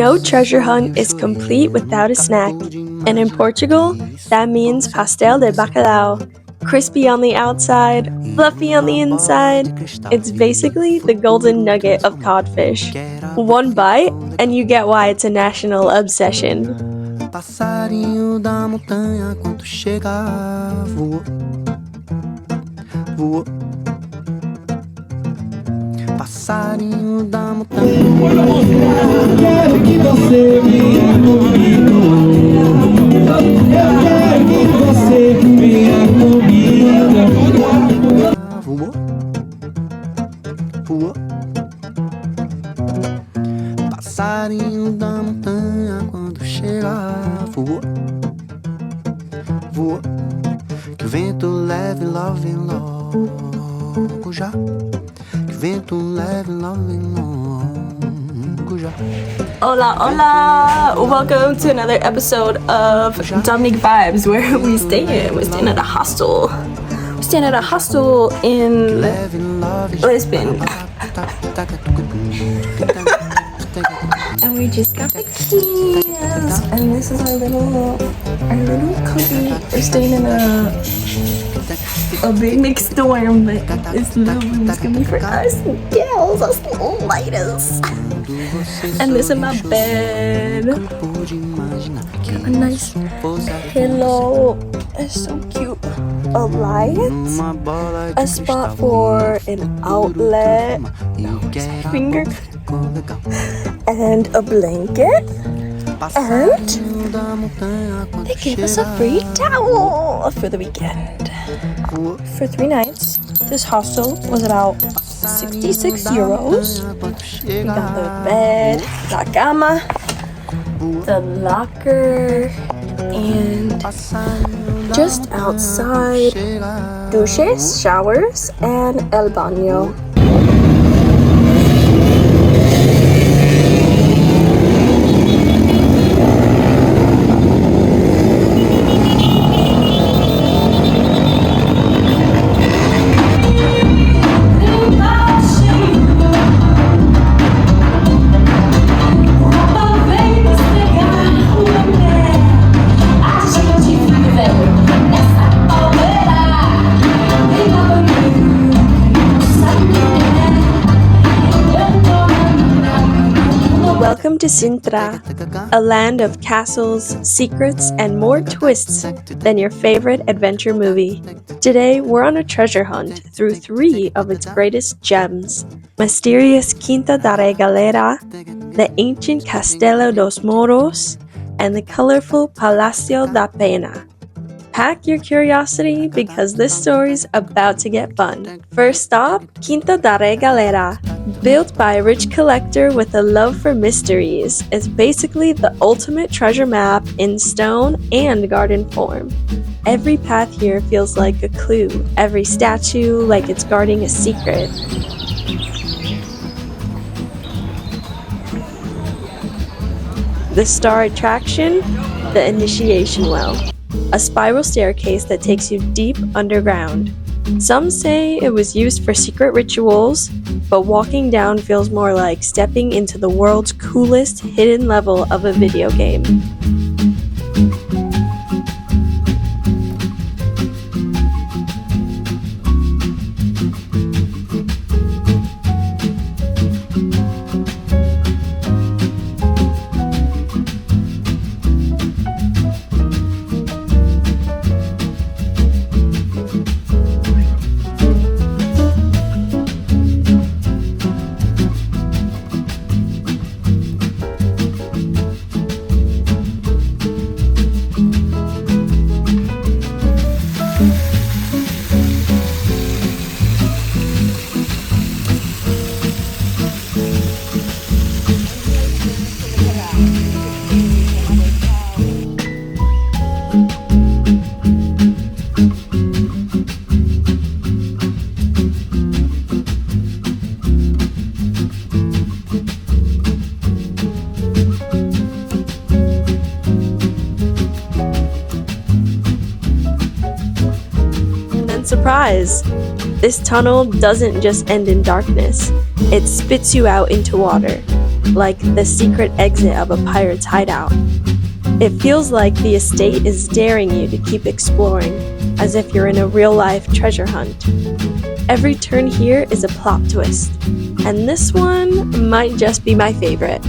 No treasure hunt is complete without a snack, and in Portugal, that means pastel de bacalhau. Crispy on the outside, fluffy on the inside. It's basically the golden nugget of codfish. One bite, and you get why it's a national obsession. Passarinho da montanha, quando chega, voou, voou. Passarinho da montanha. Quero que você venha comigo. Eu quero que você venha comigo. Voou, voou. Passarinho da montanha, quando chega, voou, voou. Que o vento leve logo já. Que o vento leve logo já. Hola, hola! Welcome to another episode of Dominique Vibez, where we stay in. We're staying at a hostel. We're staying at a hostel in Lisbon. And we just got the keys. And this is our little cubby. We're staying in a big big storm, but this little room is gonna be for us girls, us little ladies. And this is my bed. Got a nice pillow. It's so cute. A light, a spot for an outlet, finger, and a blanket, and they gave us a free towel for the weekend. For 3 nights, this hostel was about 66 euros. We got the bed, la cama, the locker, and just outside, douches, showers, and el baño. Welcome to Sintra, a land of castles, secrets, and more twists than your favorite adventure movie. Today, we're on a treasure hunt through 3 of its greatest gems: mysterious Quinta da Regaleira, the ancient Castelo dos Mouros, and the colorful Palácio da Pena. Pack your curiosity because this story's about to get fun. First stop, Quinta da Regaleira. Built by a rich collector with a love for mysteries, it's basically the ultimate treasure map in stone and garden form. Every path here feels like a clue, every statue like it's guarding a secret. The star attraction, the initiation well. A spiral staircase that takes you deep underground. Some say it was used for secret rituals, but walking down feels more like stepping into the world's coolest hidden level of a video game. Surprise! This tunnel doesn't just end in darkness, it spits you out into water. like the secret exit of a pirate's hideout. It feels like the estate is daring you to keep exploring, as if you're in a real-life treasure hunt. Every turn here is a plot twist, and this one might just be my favorite.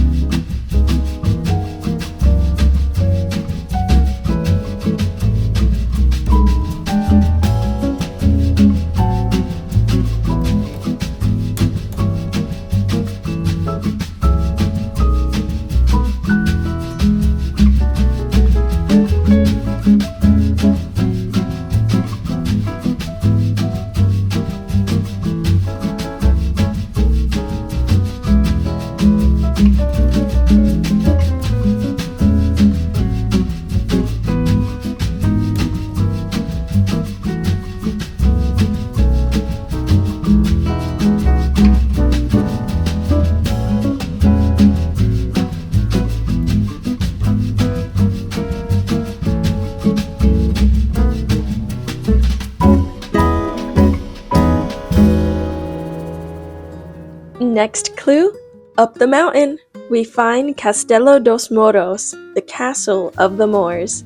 Next clue, up the mountain, we find Castelo dos Mouros, the Castle of the Moors.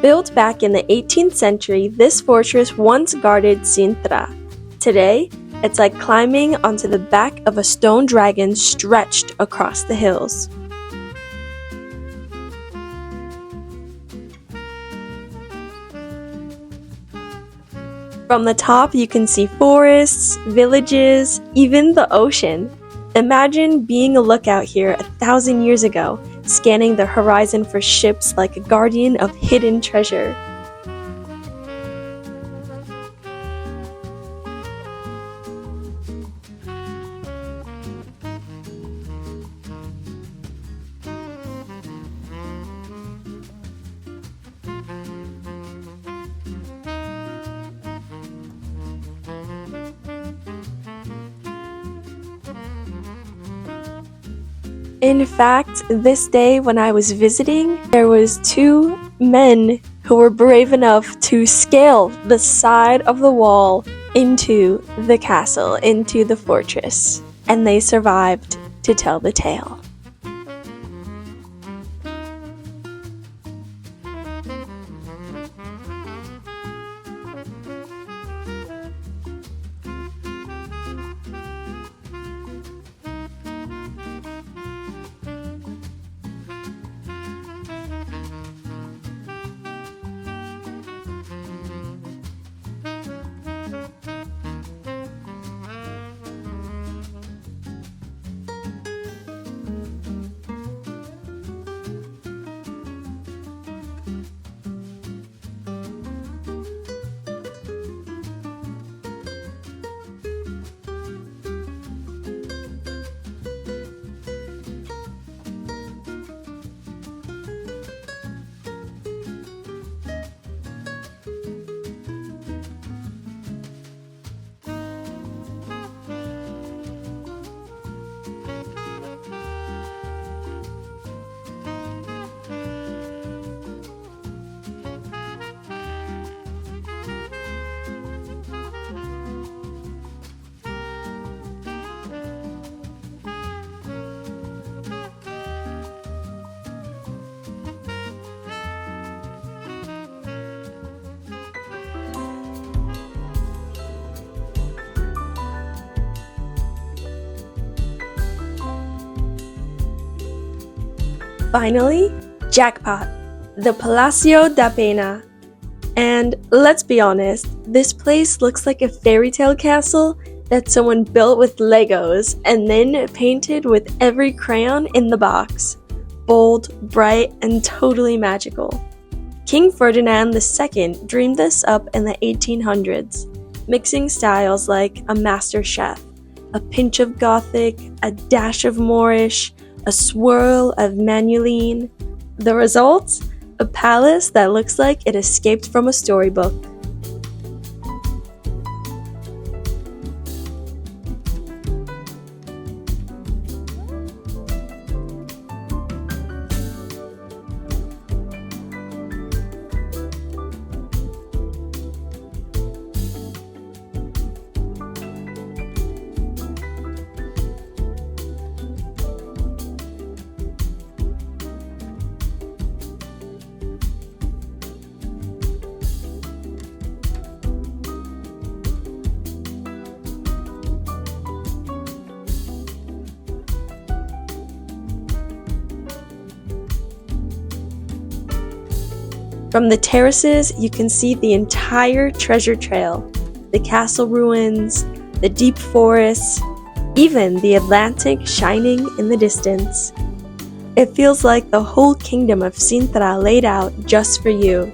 Built back in the 18th century, this fortress once guarded Sintra. Today, it's like climbing onto the back of a stone dragon stretched across the hills. From the top, you can see forests, villages, even the ocean. Imagine being a lookout here 1,000 years ago, scanning the horizon for ships like a guardian of hidden treasure. In fact, this day when I was visiting, there was 2 men who were brave enough to scale the side of the wall into the castle, into the fortress, and they survived to tell the tale. Finally, jackpot, the Palácio da Pena. And let's be honest, this place looks like a fairy tale castle that someone built with Legos and then painted with every crayon in the box. Bold, bright, and totally magical. King Ferdinand II dreamed this up in the 1800s, mixing styles like a master chef, a pinch of Gothic, a dash of Moorish, a swirl of Manueline. The result? A palace that looks like it escaped from a storybook. From the terraces, you can see the entire treasure trail, the castle ruins, the deep forests, even the Atlantic shining in the distance. It feels like the whole kingdom of Sintra laid out just for you.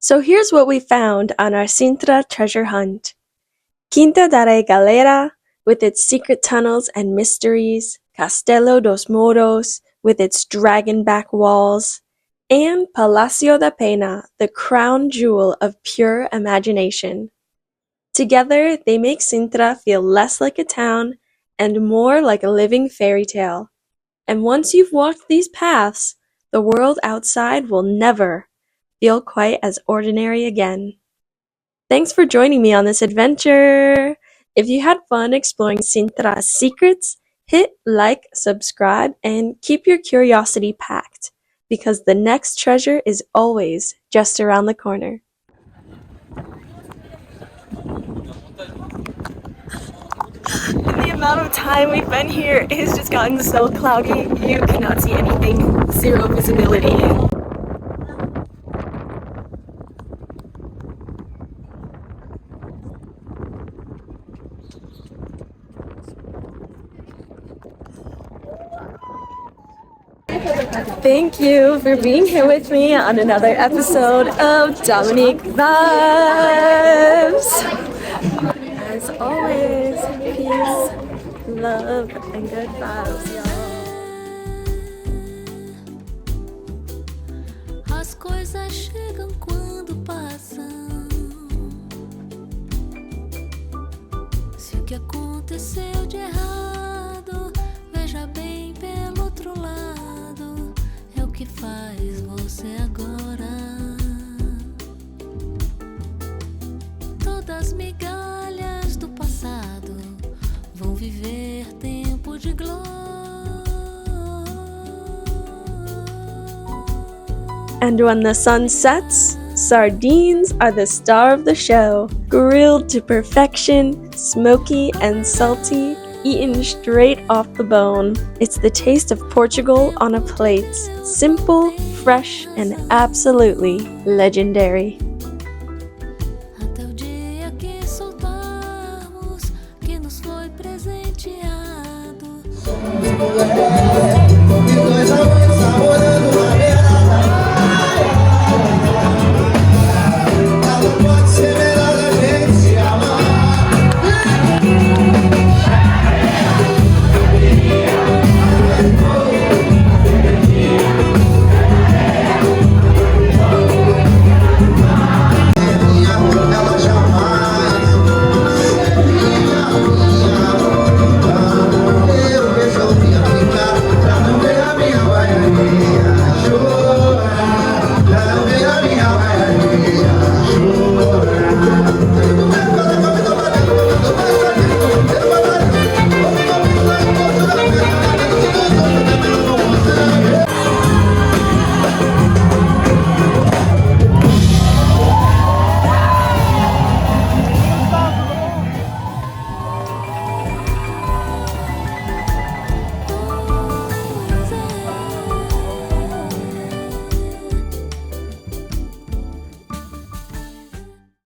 So here's what we found on our Sintra treasure hunt. Quinta da Regaleira, with its secret tunnels and mysteries, Castelo dos Mouros, with its dragon-back walls, and Palácio da Pena, the crown jewel of pure imagination. Together, they make Sintra feel less like a town and more like a living fairy tale. And once you've walked these paths, the world outside will never feel quite as ordinary again. Thanks for joining me on this adventure! If you had fun exploring Sintra's secrets, hit like, subscribe, and keep your curiosity packed, because the next treasure is always just around the corner. The amount of time we've been here, it has just gotten so cloudy, you cannot see anything, zero visibility. Thank you for being here with me on another episode of Dominique Vibez. As always, peace, love, and good vibes, y'all. As coisas chegam quando passam. Se o que aconteceu de errado, veja bem pelo outro lado. É o que faz você agora. Todas migalhas do passado vão viver tempo de glória. And when the sun sets, sardines are the star of the show. Grilled to perfection, smoky and salty, eaten straight off the bone. It's the taste of Portugal on a plate. Simple, fresh, and absolutely legendary.